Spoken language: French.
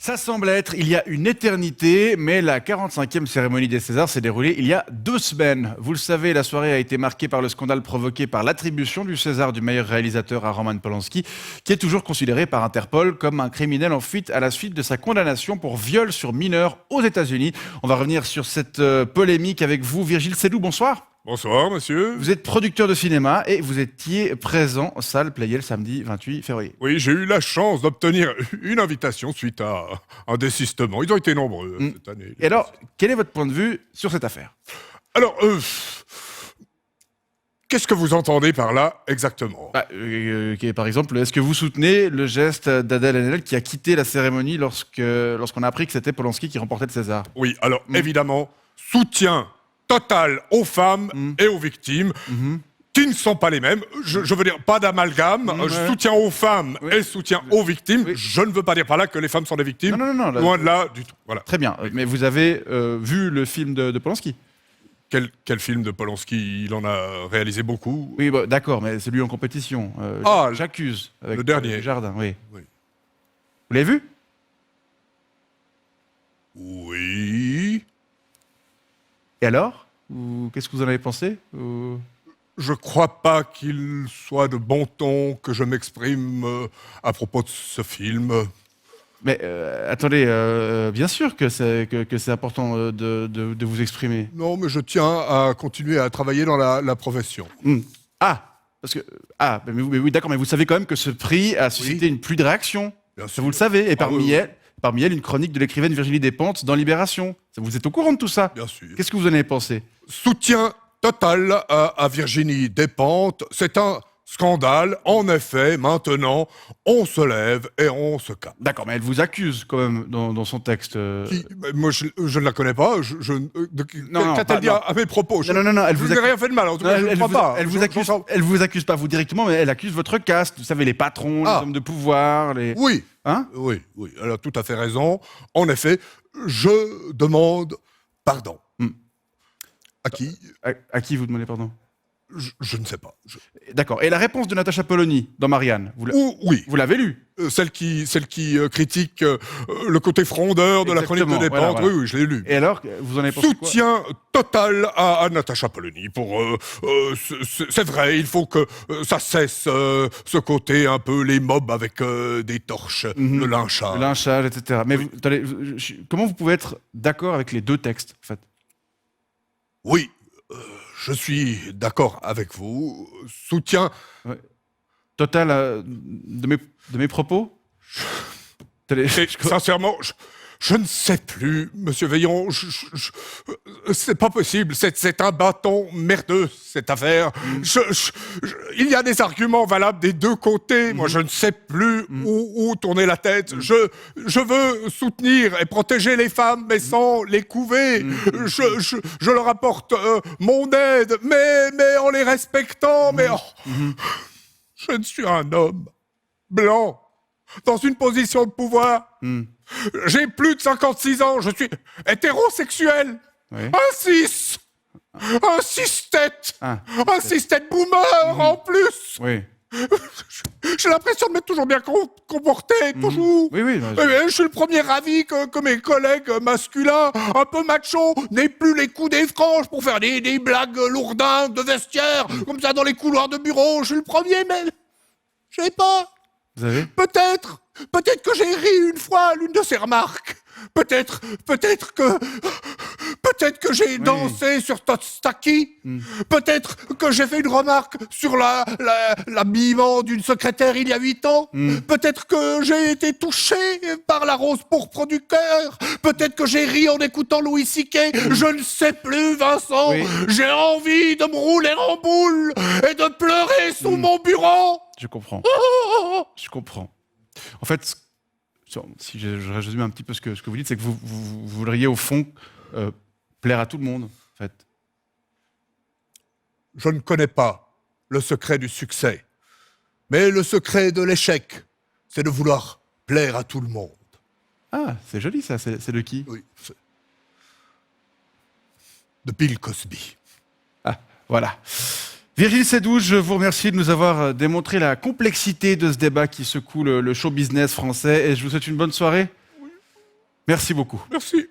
Ça semble être il y a une éternité, mais la 45e cérémonie des Césars s'est déroulée il y a 2 semaines. Vous le savez, la soirée a été marquée par le scandale provoqué par l'attribution du César du meilleur réalisateur à Roman Polanski, qui est toujours considéré par Interpol comme un criminel en fuite à la suite de sa condamnation pour viol sur mineur aux États-Unis. On va revenir sur cette polémique avec vous, Virgile Sédou, bonsoir. Bonsoir, monsieur. Vous êtes producteur de cinéma et vous étiez présent en salle Playel samedi 28 février. Oui, j'ai eu la chance d'obtenir une invitation suite à un désistement. Ils ont été nombreux cette année. Et alors, quel est votre point de vue sur cette affaire ? Alors, qu'est-ce que vous entendez par là exactement ? Par exemple, est-ce que vous soutenez le geste d'Adèle Haenel qui a quitté la cérémonie lorsqu'on a appris que c'était Polanski qui remportait le César ? Oui, alors évidemment, soutien total aux femmes et aux victimes, qui ne sont pas les mêmes. Je veux dire, pas d'amalgame. Soutien aux femmes et soutien aux victimes. Oui. Je ne veux pas dire par là que les femmes sont des victimes. Non. Loin de là, du tout. Voilà. Très bien, mais vous avez vu le film de Polanski ? Quel film de Polanski ? Il en a réalisé beaucoup. Oui, d'accord, mais celui en compétition. J'accuse. Avec le dernier. Jardin, oui. Oui. Vous l'avez vu ? Oui. Et alors ? Qu'est-ce que vous en avez pensé ? Je crois pas qu'il soit de bon ton que je m'exprime à propos de ce film. Mais attendez, bien sûr que c'est important de vous exprimer. Non, mais je tiens à continuer à travailler dans la profession. Mais oui, d'accord, mais vous savez quand même que ce prix a suscité une pluie de réactions. Bien Ça, sûr. vous le savez. Et parmi oui. elles, une chronique de l'écrivaine Virginie Despentes dans Libération. Vous êtes au courant de tout ça ? Bien sûr. Qu'est-ce que vous en avez pensé ? Soutien total à Virginie Despentes. C'est un scandale. En effet, maintenant, on se lève et on se calme. D'accord, mais elle vous accuse quand même dans son texte. Moi, je ne la connais pas. Qu'a-t-elle dit à mes propos? Non, elle vous n'ai rien fait de mal. En tout cas, je ne crois pas. Elle vous accuse pas vous directement, mais elle accuse votre caste. Vous savez, les patrons, les hommes de pouvoir, les... Oui. Hein ? Oui. Elle a tout à fait raison. En effet, je demande pardon. À qui? À qui vous demandez pardon ? Je ne sais pas. D'accord. Et la réponse de Natacha Polony dans Marianne, oui. Vous l'avez lue ? Celle qui critique le côté frondeur de la chronique de Despentes. Voilà. Oui, je l'ai lu. Et alors, vous en avez pensé quoi ? Soutien total à Natacha Polony. C'est vrai, il faut que ça cesse ce côté un peu les mobs avec des torches, le lynchage. Le lynchage, etc. Mais attendez, comment vous pouvez être d'accord avec les deux textes, en fait ? Oui, je suis d'accord avec vous. Soutien total de mes propos ? Sincèrement, je ne sais plus, monsieur Veillon. C'est pas possible. C'est un bâton merdeux, cette affaire. Il y a des arguments valables des deux côtés. Moi, je ne sais plus où tourner la tête. Je veux soutenir et protéger les femmes, mais sans les couver. Je leur apporte mon aide, mais en les respectant. Je ne suis un homme blanc dans une position de pouvoir. J'ai plus de 56 ans, je suis hétérosexuel. Oui. Un cis-tête. Un cis-tête boomer en plus. Oui. J'ai l'impression de m'être toujours bien comporté, toujours. Oui. Je suis le premier ravi que mes collègues masculins, un peu machos, n'aient plus les coups des franges pour faire des blagues lourdingues de vestiaire, comme ça dans les couloirs de bureau. Je suis le premier, mais je sais pas. Vous avez ? Peut-être que j'ai ri une fois à l'une de ces remarques. Peut-être que j'ai dansé sur Tostaki. Peut-être que j'ai fait une remarque sur l'habillement d'une secrétaire il y a 8 ans. Peut-être que j'ai été touché par la rose pourpre du cœur. Peut-être que j'ai ri en écoutant Louis C.K. Je ne sais plus, Vincent. Oui. J'ai envie de me rouler en boule et de pleurer sous mon bureau. Je comprends. Je comprends. En fait, si je résume un petit peu ce que vous dites, c'est que vous voudriez au fond plaire à tout le monde, en fait. Je ne connais pas le secret du succès, mais le secret de l'échec, c'est de vouloir plaire à tout le monde. Ah, c'est joli ça, c'est de qui ? Oui, de Bill Cosby. Ah, voilà. Virgile Sédou, je vous remercie de nous avoir démontré la complexité de ce débat qui secoue le show business français et je vous souhaite une bonne soirée. Merci beaucoup. Merci.